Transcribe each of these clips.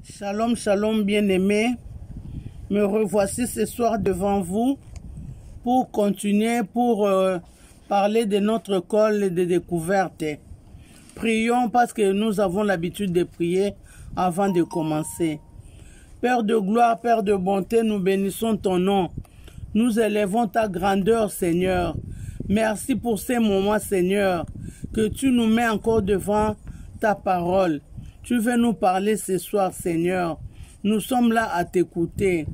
Shalom, shalom bien-aimés. Me revoici ce soir devant vous pour continuer, pour parler de notre col de découverte. Prions parce que nous avons l'habitude de prier avant de commencer. Père de gloire, Père de bonté, nous bénissons ton nom. Nous élevons ta grandeur, Seigneur. Merci pour ces moments, Seigneur, que tu nous mets encore devant ta parole. Tu veux nous parler ce soir, Seigneur. Nous sommes là à t'écouter.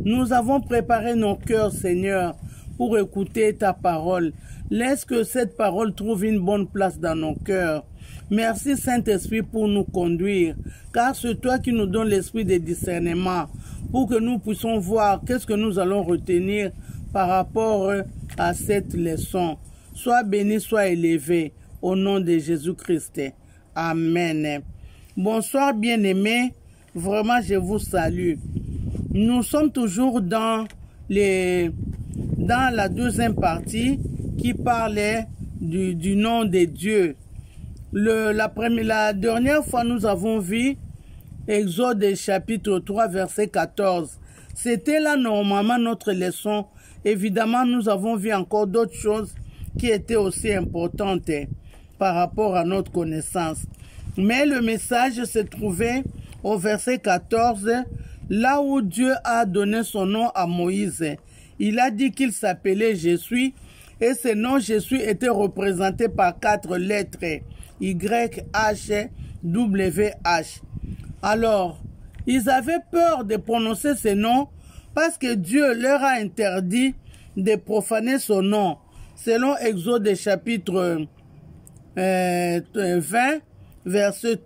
Nous avons préparé nos cœurs, Seigneur, pour écouter ta parole. Laisse que cette parole trouve une bonne place dans nos cœurs. Merci, Saint-Esprit, pour nous conduire, car c'est toi qui nous donnes l'esprit de discernement, pour que nous puissions voir qu'est-ce que nous allons retenir par rapport à cette leçon. Sois béni, sois élevé, au nom de Jésus-Christ. Amen. Bonsoir bien-aimés, vraiment je vous salue. Nous sommes toujours dans la deuxième partie qui parlait du nom de Dieu. La dernière fois nous avons vu Exode chapitre 3 verset 14. C'était là normalement notre leçon. Évidemment nous avons vu encore d'autres choses qui étaient aussi importantes par rapport à notre connaissance. Mais le message se trouvait au verset 14, là où Dieu a donné son nom à Moïse. Il a dit qu'il s'appelait Je suis, et ce nom Je suis était représenté par 4 lettres, Y, H, W, H. Alors, ils avaient peur de prononcer ce nom parce que Dieu leur a interdit de profaner son nom. Selon Exode chapitre 20, verset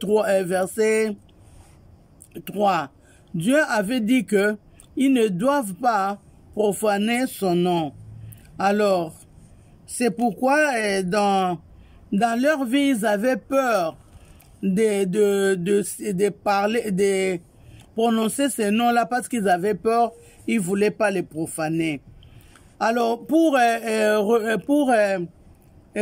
3, Dieu avait dit que ils ne doivent pas profaner son nom. Alors, c'est pourquoi dans leur vie, ils avaient peur de parler, de prononcer ces noms-là parce qu'ils avaient peur, ils ne voulaient pas les profaner. Alors, pour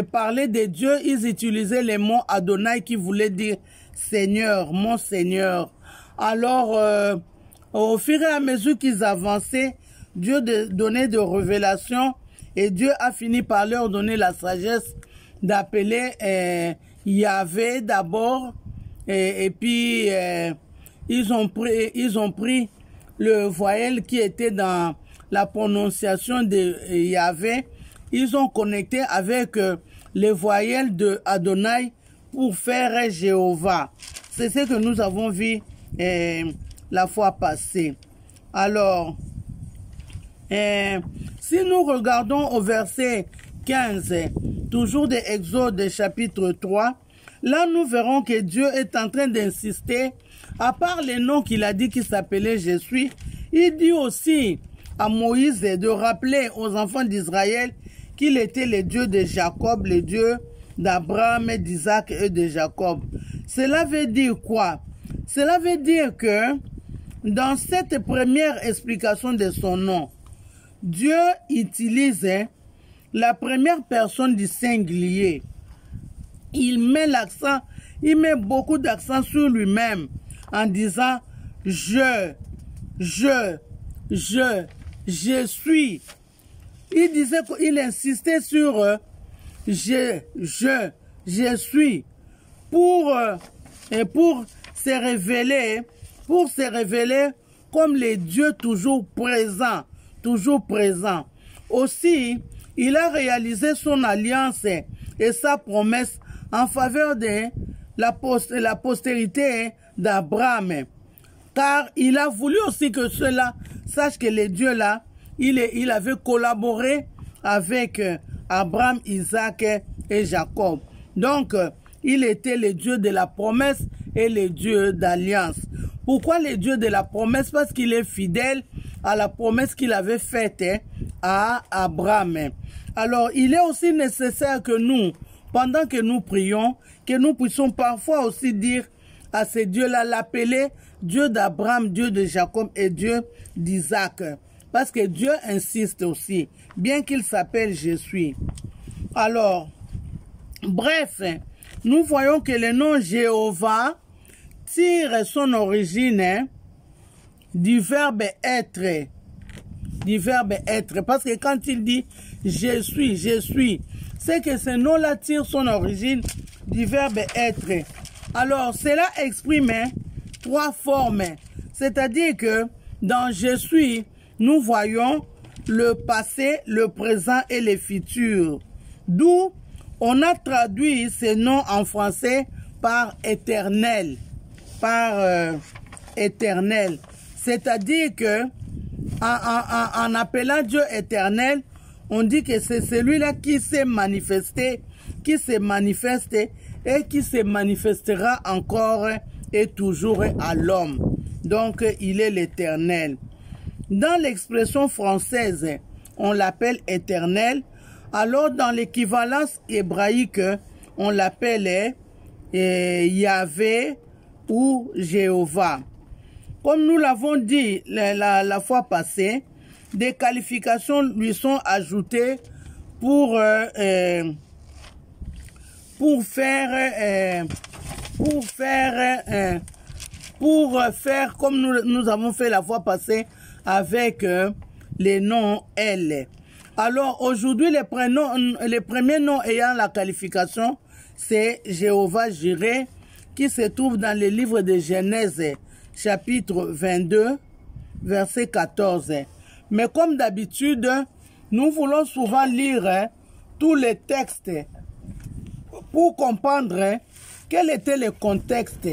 parler de Dieu, ils utilisaient les mots Adonai qui voulait dire Seigneur, mon Seigneur. Alors, au fur et à mesure qu'ils avançaient, Dieu donnait des révélations et Dieu a fini par leur donner la sagesse d'appeler Yahvé d'abord et puis ils ont pris le voyelle qui était dans la prononciation de Yahvé. Ils ont connecté avec les voyelles de Adonai pour faire Jéhovah. C'est ce que nous avons vu la fois passée. Alors, si nous regardons au verset 15, toujours de Exode chapitre 3, là nous verrons que Dieu est en train d'insister, à part les noms qu'il a dit qu'il s'appelait Je suis, il dit aussi à Moïse de rappeler aux enfants d'Israël qu'il était le Dieu de Jacob, le Dieu d'Abraham, d'Isaac et de Jacob. Cela veut dire quoi? Cela veut dire que dans cette première explication de son nom, Dieu utilise la première personne du singulier. Il met beaucoup d'accent sur lui-même en disant je suis. Il disait qu'il insistait sur je suis pour se révéler comme le Dieu toujours présent. Aussi, il a réalisé son alliance et sa promesse en faveur de la postérité d'Abraham. Car il a voulu aussi que ceux-là sachent que le Dieu là, il avait collaboré avec Abraham, Isaac et Jacob. Donc, il était le Dieu de la promesse et le Dieu d'alliance. Pourquoi le Dieu de la promesse? Parce qu'il est fidèle à la promesse qu'il avait faite à Abraham. Alors, il est aussi nécessaire que nous, pendant que nous prions, que nous puissions parfois aussi dire à ce Dieu-là, l'appeler Dieu d'Abraham, Dieu de Jacob et Dieu d'Isaac. Parce que Dieu insiste aussi, bien qu'il s'appelle Je suis. Alors, bref, nous voyons que le nom Jéhovah tire son origine du verbe être. Du verbe être. Parce que quand il dit je suis, c'est que ce nom-là tire son origine du verbe être. Alors, cela exprime trois formes. C'est-à-dire que dans je suis, nous voyons le passé, le présent et le futur. D'où on a traduit ces noms en français par éternel. Par éternel. C'est-à-dire que en appelant Dieu éternel, on dit que c'est celui-là qui s'est manifesté, qui se manifeste et qui se manifestera encore et toujours à l'homme. Donc, il est l'éternel. Dans l'expression française, on l'appelle éternel. Alors, dans l'équivalence hébraïque, on l'appelle Yahvé ou Jéhovah. Comme nous l'avons dit la fois passée, des qualifications lui sont ajoutées pour faire comme nous avons fait la fois passée avec les noms elle. Alors aujourd'hui, les premiers noms ayant la qualification, c'est Jéhovah Jireh, qui se trouve dans le livre de Genèse, chapitre 22, verset 14. Mais comme d'habitude, nous voulons souvent lire tous les textes pour comprendre quel était le contexte,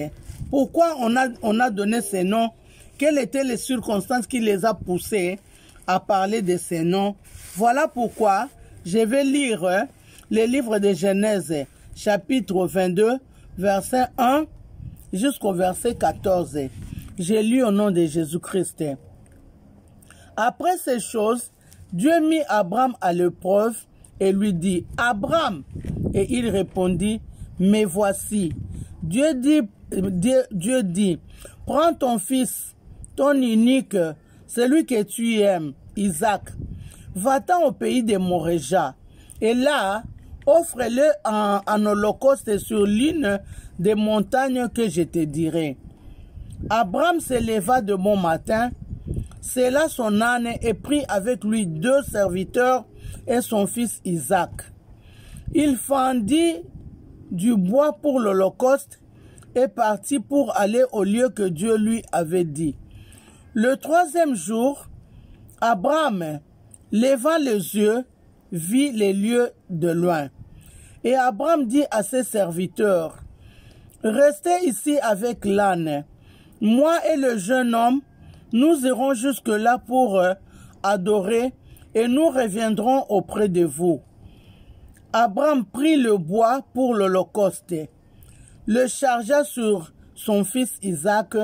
pourquoi on a donné ces noms, quelles étaient les circonstances qui les a poussés à parler de ces noms. Voilà pourquoi je vais lire le livre de Genèse, chapitre 22, verset 1 jusqu'au verset 14. J'ai lu au nom de Jésus-Christ. Après ces choses, Dieu mit Abraham à l'épreuve et lui dit, « Abraham !» Et il répondit, « Me voici. » Dieu dit, « Prends ton fils, ton unique, celui que tu aimes, Isaac. Va-t'en au pays de Moréja. Et là, offre-le en holocauste sur l'une des montagnes que je te dirai. » Abraham se leva de bon matin, sella son âne et prit avec lui 2 serviteurs et son fils Isaac. Il fendit du bois pour l'holocauste et partit pour aller au lieu que Dieu lui avait dit. Le 3e jour, Abraham, levant les yeux, vit les lieux de loin. Et Abraham dit à ses serviteurs, « Restez ici avec l'âne. Moi et le jeune homme, nous irons jusque-là pour adorer et nous reviendrons auprès de vous. » Abraham prit le bois pour l'holocauste, le chargea sur son fils Isaac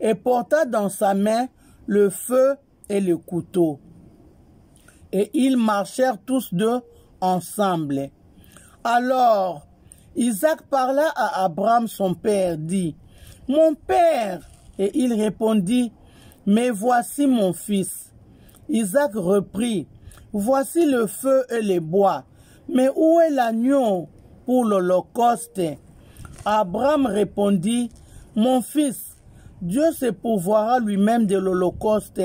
et porta dans sa main le feu et le couteau. Et ils marchèrent tous deux ensemble. Alors Isaac parla à Abraham son père, dit, « Mon père !» Et il répondit, « Mais voici mon fils. » Isaac reprit, « Voici le feu et les bois, mais où est l'agneau pour l'holocauste? » Abraham répondit, « Mon fils, Dieu se pourvoira lui-même de l'holocauste,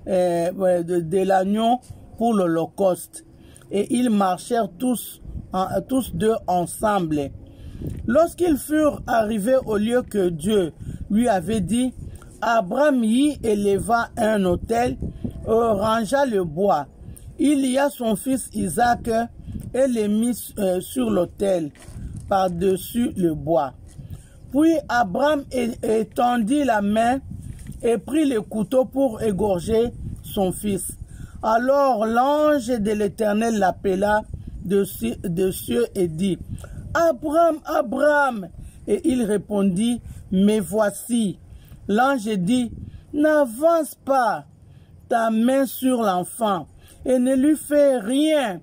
de l'agneau pour l'holocauste. » Et ils marchèrent tous deux ensemble. Lorsqu'ils furent arrivés au lieu que Dieu lui avait dit, Abraham y éleva un autel, rangea le bois. Il lia son fils Isaac et le mit sur l'autel, par-dessus le bois. Puis Abraham étendit la main et prit le couteau pour égorger son fils. Alors l'ange de l'Éternel l'appela de cieux et dit, « Abraham, Abraham !» Et il répondit, « Me voici. » L'ange dit, « N'avance pas ta main sur l'enfant et ne lui fais rien,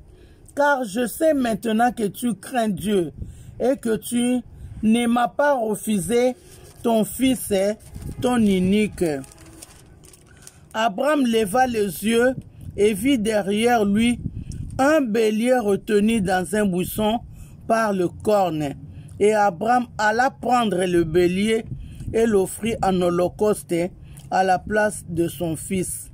car je sais maintenant que tu crains Dieu et que tu ne m'as pas refusé ton fils, ton unique. » Abraham leva les yeux et vit derrière lui un bélier retenu dans un buisson par le corne. Et Abraham alla prendre le bélier et l'offrit en holocauste à la place de son fils.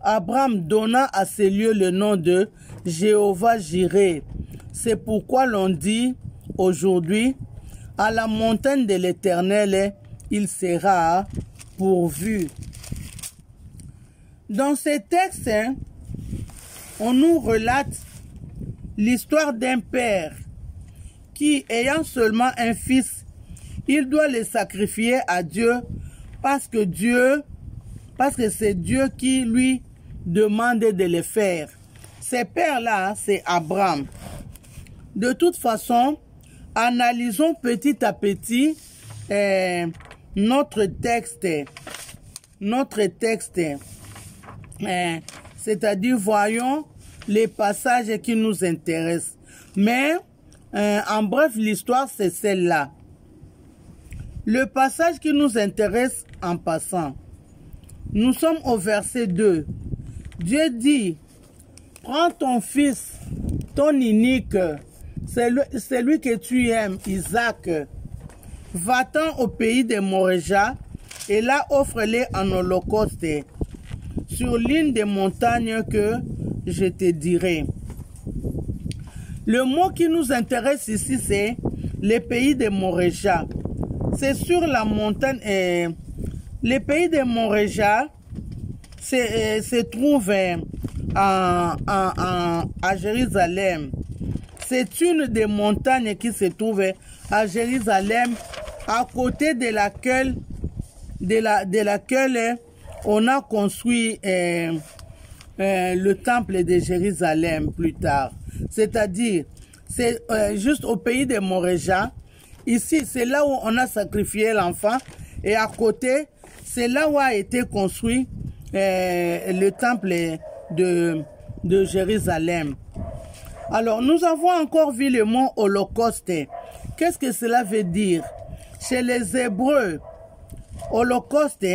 Abraham donna à ces lieux le nom de Jéhovah-Jireh. C'est pourquoi l'on dit aujourd'hui, à la montagne de l'Éternel, il sera pourvu. Dans ces textes, on nous relate l'histoire d'un père qui, ayant seulement un fils, il doit le sacrifier à Dieu parce que c'est Dieu qui lui demande de le faire. Ce père-là, c'est Abraham. De toute façon, analysons petit à petit notre texte, c'est-à-dire voyons les passages qui nous intéressent. Mais, en bref, l'histoire, c'est celle-là. Le passage qui nous intéresse en passant, nous sommes au verset 2. Dieu dit, prends ton fils, ton unique, celui que tu aimes, Isaac, va-t'en au pays de Moréja, et là offre-les en holocauste, sur l'une des montagnes que je te dirai. Le mot qui nous intéresse ici, c'est le pays de Moréja. C'est sur la montagne. Le pays de Moréja se trouve à Jérusalem. C'est une des montagnes qui se trouve à Jérusalem, à côté de laquelle on a construit le temple de Jérusalem plus tard. C'est-à-dire, c'est juste au pays de Moréja. Ici, c'est là où on a sacrifié l'enfant. Et à côté, c'est là où a été construit le temple de Jérusalem. Alors, nous avons encore vu le mot holocauste. Qu'est-ce que cela veut dire? Chez les Hébreux, holocauste,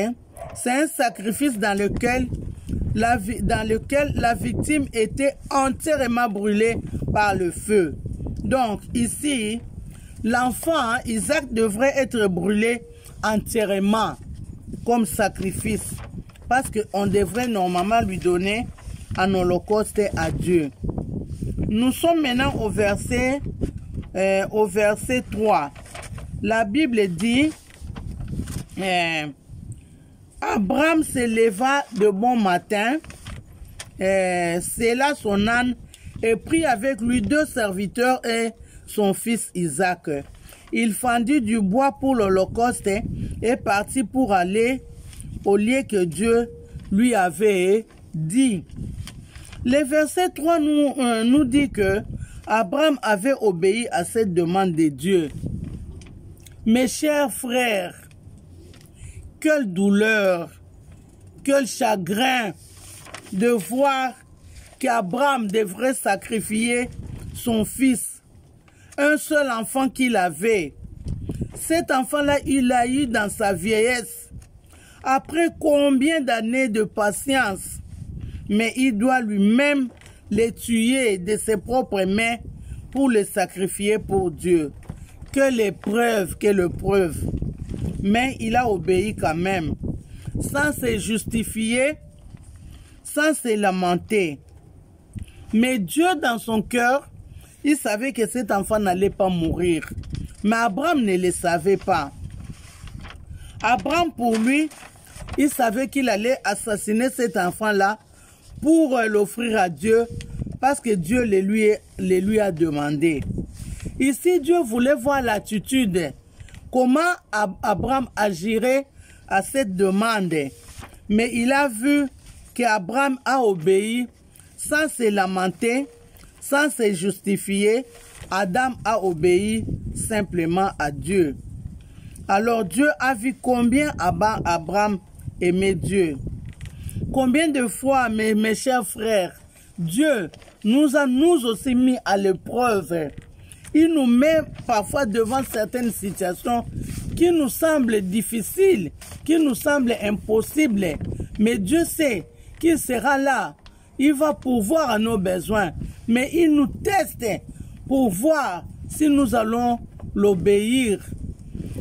c'est un sacrifice dans lequel la victime était entièrement brûlée par le feu. Donc, ici, l'enfant, Isaac, devrait être brûlé entièrement comme sacrifice. Parce qu'on devrait normalement lui donner un holocauste à Dieu. Nous sommes maintenant au verset 3. La Bible dit, Abraham se leva de bon matin, sella son âne et prit avec lui 2 serviteurs et son fils Isaac. Il fendit du bois pour l'holocauste et partit pour aller au lieu que Dieu lui avait dit. Le verset 3 nous dit que Abraham avait obéi à cette demande de Dieu. Mes chers frères, quelle douleur, quel chagrin de voir qu'Abraham devrait sacrifier son fils, un seul enfant qu'il avait. Cet enfant-là, il l'a eu dans sa vieillesse. Après combien d'années de patience, mais il doit lui-même les tuer de ses propres mains pour les sacrifier pour Dieu. Quelle épreuve, quelle épreuve. Mais il a obéi quand même, sans se justifier, sans se lamenter. Mais Dieu, dans son cœur, il savait que cet enfant n'allait pas mourir. Mais Abraham ne le savait pas. Abraham, pour lui, il savait qu'il allait assassiner cet enfant-là pour l'offrir à Dieu, parce que Dieu le lui a demandé. Ici, Dieu voulait voir l'attitude, comment Abraham agirait à cette demande. Mais il a vu qu'Abraham a obéi sans se lamenter, sans se justifier. Adam a obéi simplement à Dieu. Alors Dieu a vu combien Abraham aimait Dieu. Combien de fois, mes chers frères, Dieu nous a nous aussi mis à l'épreuve. Il nous met parfois devant certaines situations qui nous semblent difficiles, qui nous semblent impossibles. Mais Dieu sait qu'il sera là. Il va pourvoir à nos besoins. Mais il nous teste pour voir si nous allons l'obéir.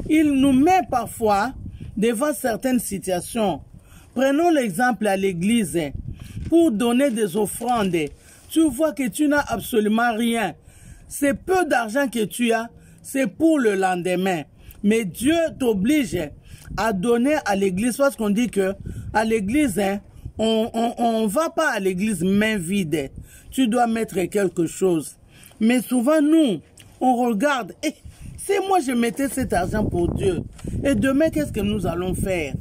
Il nous met parfois devant certaines situations. Prenons l'exemple à l'église. Pour donner des offrandes, tu vois que tu n'as absolument rien. C'est peu d'argent que tu as, c'est pour le lendemain. Mais Dieu t'oblige à donner à l'église, parce qu'on dit que à l'église, on va pas à l'église main vide. Tu dois mettre quelque chose. Mais souvent, nous, on regarde, et si moi je mettais cet argent pour Dieu, et demain, qu'est-ce que nous allons faire?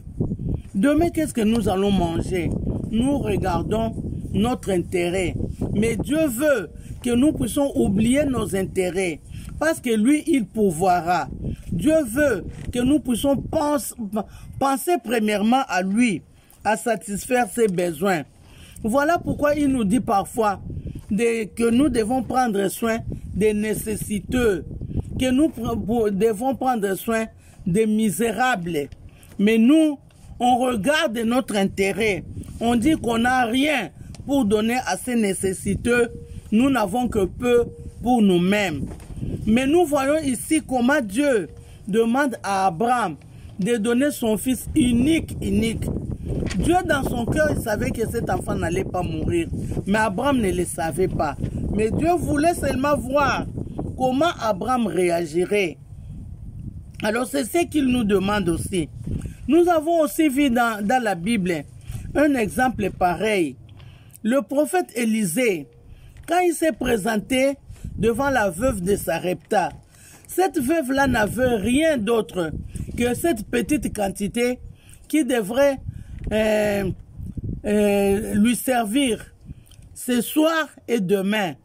Demain, qu'est-ce que nous allons manger? Nous regardons notre intérêt. Mais Dieu veut que nous puissions oublier nos intérêts, parce que lui, il pourvoira. Dieu veut que nous puissions penser premièrement à lui, à satisfaire ses besoins. Voilà pourquoi il nous dit parfois que nous devons prendre soin des nécessiteux, que nous devons prendre soin des misérables. Mais nous, on regarde notre intérêt. On dit qu'on n'a rien pour donner à ces nécessiteux. Nous n'avons que peu pour nous-mêmes. Mais nous voyons ici comment Dieu demande à Abraham de donner son fils unique. Dieu, dans son cœur, il savait que cet enfant n'allait pas mourir. Mais Abraham ne le savait pas. Mais Dieu voulait seulement voir comment Abraham réagirait. Alors, c'est ce qu'il nous demande aussi. Nous avons aussi vu dans la Bible un exemple pareil. Le prophète Élisée, quand il s'est présenté devant la veuve de Sarepta, cette veuve-là n'avait rien d'autre que cette petite quantité qui devrait lui servir ce soir et demain.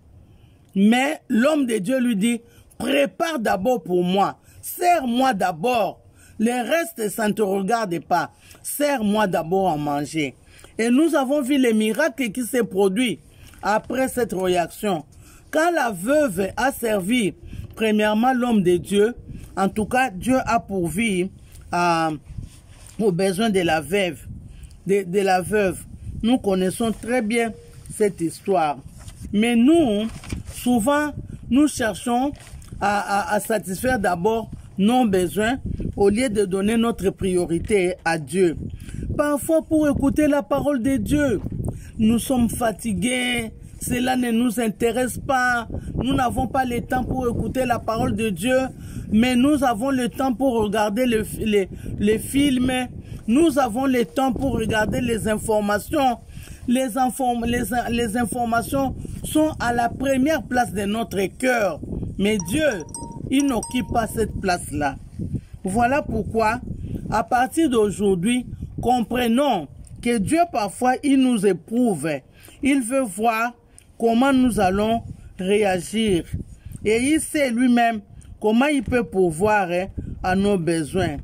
Mais l'homme de Dieu lui dit, prépare d'abord pour moi, sers-moi d'abord. Le reste, ça ne te regarde pas. Sers-moi d'abord à manger. Et nous avons vu les miracles qui s'est produit après cette réaction. Quand la veuve a servi, premièrement, l'homme de Dieu, en tout cas, Dieu a pourvu aux besoins de la veuve. De la veuve. Nous connaissons très bien cette histoire. Mais nous, souvent, nous cherchons à satisfaire d'abord nos besoins au lieu de donner notre priorité à Dieu. Parfois, pour écouter la parole de Dieu, nous sommes fatigués, cela ne nous intéresse pas, nous n'avons pas le temps pour écouter la parole de Dieu, mais nous avons le temps pour regarder les films, nous avons le temps pour regarder les informations. Les informations sont à la première place de notre cœur, mais Dieu, il n'occupe pas cette place-là. Voilà pourquoi, à partir d'aujourd'hui, comprenons que Dieu, parfois, il nous éprouve. Il veut voir comment nous allons réagir. Et il sait lui-même comment il peut pourvoir à nos besoins.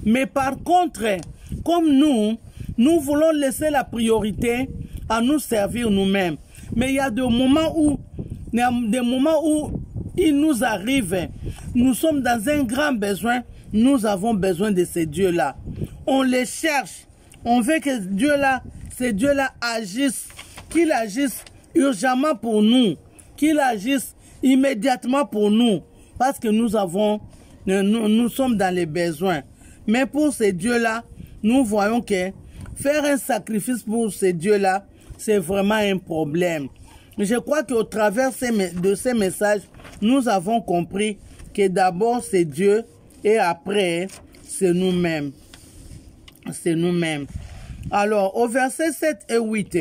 Mais par contre, comme nous voulons laisser la priorité à nous servir nous-mêmes. Mais il y a des moments où il nous arrive, nous sommes dans un grand besoin, nous avons besoin de ces dieux-là. On les cherche, on veut que ces dieux-là agissent, qu'ils agissent urgemment pour nous, qu'ils agissent immédiatement pour nous, parce que nous sommes dans les besoins. Mais pour ces dieux-là, nous voyons que faire un sacrifice pour ces dieux-là, c'est vraiment un problème. Je crois qu'au travers de ces messages, nous avons compris que d'abord c'est Dieu et après c'est nous-mêmes. C'est nous-mêmes. Alors, au verset 7 et 8,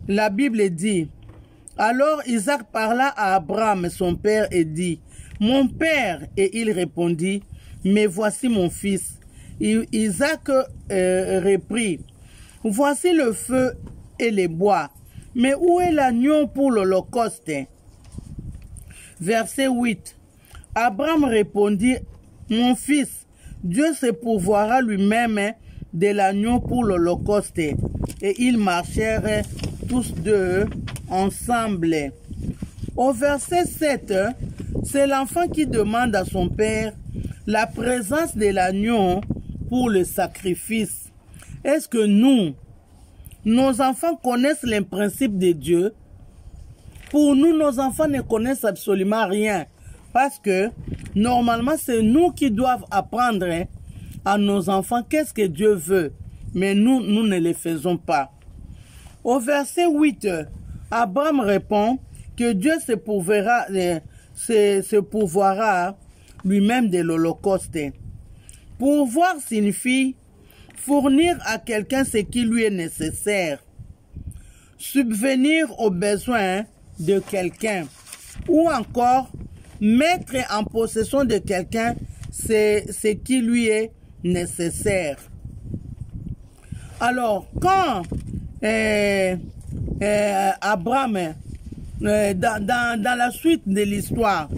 la Bible dit, « Alors Isaac parla à Abraham, son père, et dit, « Mon père » et il répondit, « Mais voici mon fils. » Isaac reprit, « Voici le feu et les bois, mais où est l'agneau pour l'holocauste » Verset 8. Abraham répondit, « Mon fils, Dieu se pourvoira lui-même de l'agneau pour l'holocauste. » Et ils marchèrent tous deux ensemble. Au verset 7, c'est l'enfant qui demande à son père la présence de l'agneau pour le sacrifice. Est-ce que nos enfants connaissent les principes de Dieu? Pour nous, nos enfants ne connaissent absolument rien. Parce que, normalement, c'est nous qui doivent apprendre à nos enfants qu'est-ce que Dieu veut, mais nous ne le faisons pas. Au verset 8, Abraham répond que Dieu se pourvoira lui-même de l'Holocauste. Pourvoir signifie fournir à quelqu'un ce qui lui est nécessaire, subvenir aux besoins de quelqu'un, ou encore mettre en possession de quelqu'un ce qui lui est nécessaire. Alors, quand Abraham, dans la suite de l'histoire,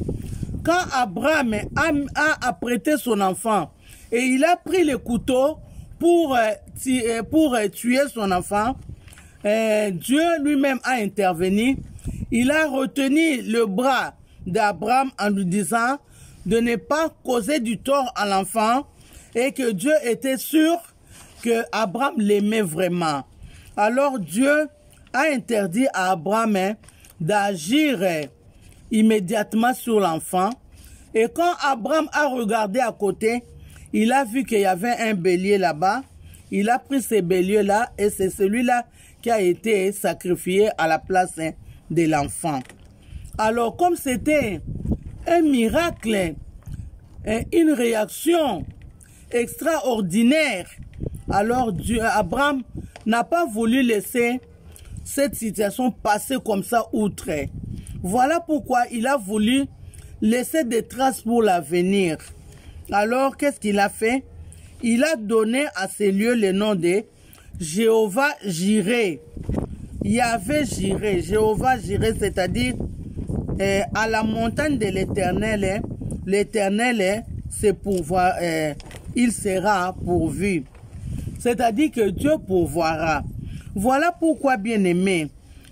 quand Abraham a apprêté son enfant et il a pris le couteau pour tuer son enfant, Dieu lui-même a intervenu. Il a retenu le bras d'Abraham en lui disant de ne pas causer du tort à l'enfant et que Dieu était sûr que Abraham l'aimait vraiment. Alors Dieu a interdit à Abraham d'agir immédiatement sur l'enfant. Et quand Abraham a regardé à côté, il a vu qu'il y avait un bélier là-bas. Il a pris ce bélier-là et c'est celui-là qui a été sacrifié à la place de l'enfant. Alors, comme c'était un miracle, une réaction extraordinaire, alors Abraham n'a pas voulu laisser cette situation passer comme ça outre. Voilà pourquoi il a voulu laisser des traces pour l'avenir. Alors, qu'est-ce qu'il a fait? Il a donné à ces lieux le nom de Jéhovah Jireh. Yahvé Jireh, Jéhovah Jireh, c'est-à-dire à la montagne de l'Éternel, l'Éternel, c'est pouvoir, il sera pourvu. C'est-à-dire que Dieu pourvoira. Voilà pourquoi, bien-aimés,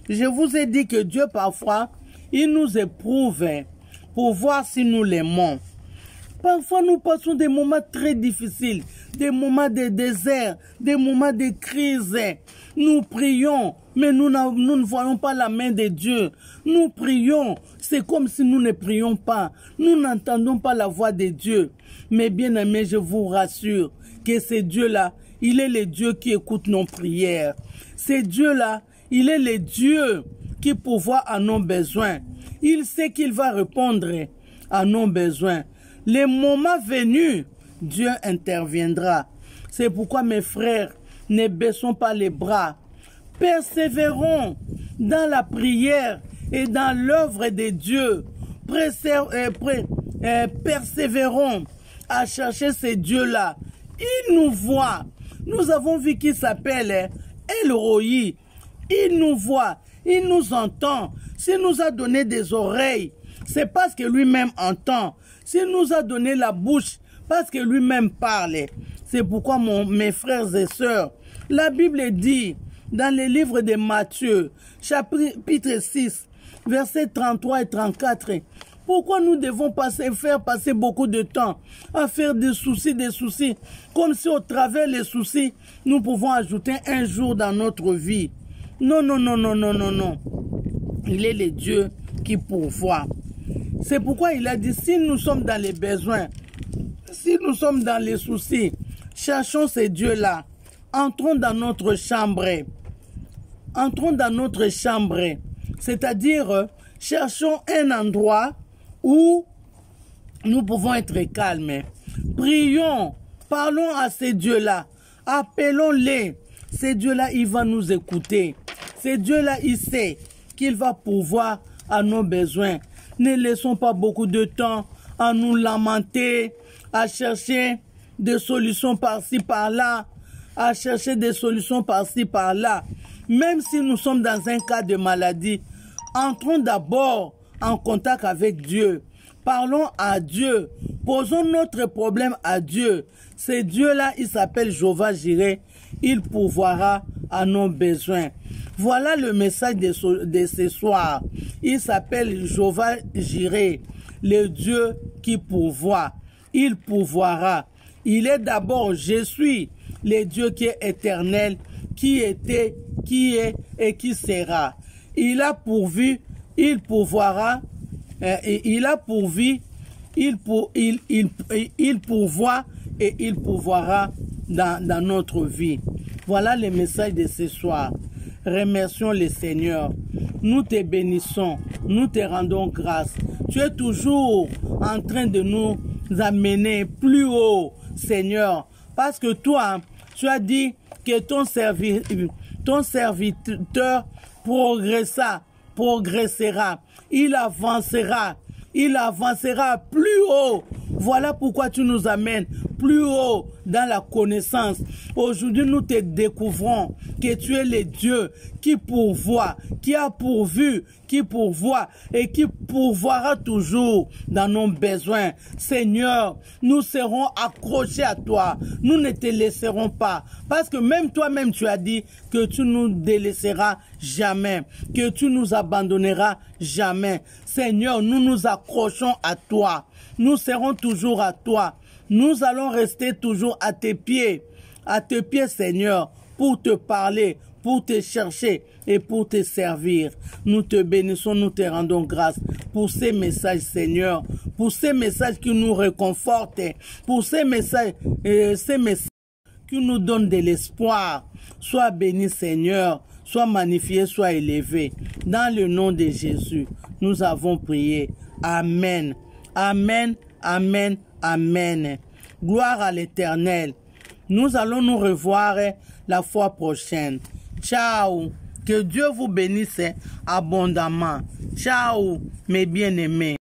je vous ai dit que Dieu, parfois, il nous éprouve pour voir si nous l'aimons. Parfois, nous passons des moments très difficiles, des moments de désert, des moments de crise. Nous prions, mais nous ne voyons pas la main de Dieu. Nous prions, c'est comme si nous ne prions pas. Nous n'entendons pas la voix de Dieu. Mais bien aimés, je vous rassure que ce Dieu-là, il est le Dieu qui écoute nos prières. Ce Dieu-là, il est le Dieu qui pourvoit à nos besoins. Il sait qu'il va répondre à nos besoins. Le moment venu, Dieu interviendra. C'est pourquoi, mes frères, ne baissons pas les bras. Persévérons dans la prière et dans l'œuvre de Dieu. Persévérons à chercher ce Dieu-là. Il nous voit. Nous avons vu qu'il s'appelle El Roi. Il nous voit. Il nous entend. S'il nous a donné des oreilles, c'est parce que lui-même entend. S'il nous a donné la bouche, parce que lui-même parle. C'est pourquoi, mes frères et sœurs, la Bible dit, dans le livre de Matthieu, chapitre 6, versets 33 et 34, pourquoi nous devons faire passer beaucoup de temps à faire des soucis, comme si au travers des soucis, nous pouvons ajouter un jour dans notre vie. Non, non, non, non, non, non, non. Il est le Dieu qui pourvoit. C'est pourquoi il a dit, si nous sommes dans les besoins, si nous sommes dans les soucis, cherchons ces dieux-là. Entrons dans notre chambre. Entrons dans notre chambre. C'est-à-dire, cherchons un endroit où nous pouvons être calmes. Prions, parlons à ces dieux-là. Appelons-les. Ces dieux-là, il va nous écouter. Ces dieux-là, il sait qu'il va pourvoir à nos besoins. Ne laissons pas beaucoup de temps à nous lamenter, à chercher des solutions par-ci, par-là, à chercher des solutions par-ci, par-là. Même si nous sommes dans un cas de maladie, entrons d'abord en contact avec Dieu. Parlons à Dieu. Posons notre problème à Dieu. Ce Dieu-là, il s'appelle Jéhovah Jireh. Il pourvoira à nos besoins. Voilà le message de ce soir. Il s'appelle Jéhovah Jireh, le Dieu qui pourvoit. Il pourvoira. Il est d'abord, je suis le Dieu qui est éternel, qui était, qui est et qui sera. Il a pourvu, il pourvoira, il a pourvu, il pourvoit et il pourvoira dans notre vie. Voilà le message de ce soir. Remercions le Seigneur. Nous te bénissons, nous te rendons grâce. Tu es toujours en train de nous amener plus haut, Seigneur, parce que toi, tu as dit que ton serviteur progressera, il avancera plus haut. Voilà pourquoi tu nous amènes plus haut dans la connaissance. Aujourd'hui, nous te découvrons que tu es le Dieu qui pourvoit, qui a pourvu, qui pourvoit et qui pourvoira toujours dans nos besoins. Seigneur, nous serons accrochés à toi. Nous ne te laisserons pas. Parce que même toi-même, tu as dit que tu nous délaisseras jamais, que tu nous abandonneras jamais. Seigneur, nous nous accrochons à toi. Nous serons toujours à toi. Nous allons rester toujours à tes pieds, Seigneur, pour te parler, pour te chercher et pour te servir. Nous te bénissons, nous te rendons grâce pour ces messages, Seigneur, pour ces messages qui nous réconfortent, pour ces messages qui nous donnent de l'espoir. Sois béni, Seigneur, sois magnifié, sois élevé. Dans le nom de Jésus, nous avons prié. Amen. Amen, amen, amen. Gloire à l'Éternel. Nous allons nous revoir la fois prochaine. Ciao. Que Dieu vous bénisse abondamment. Ciao, mes bien-aimés.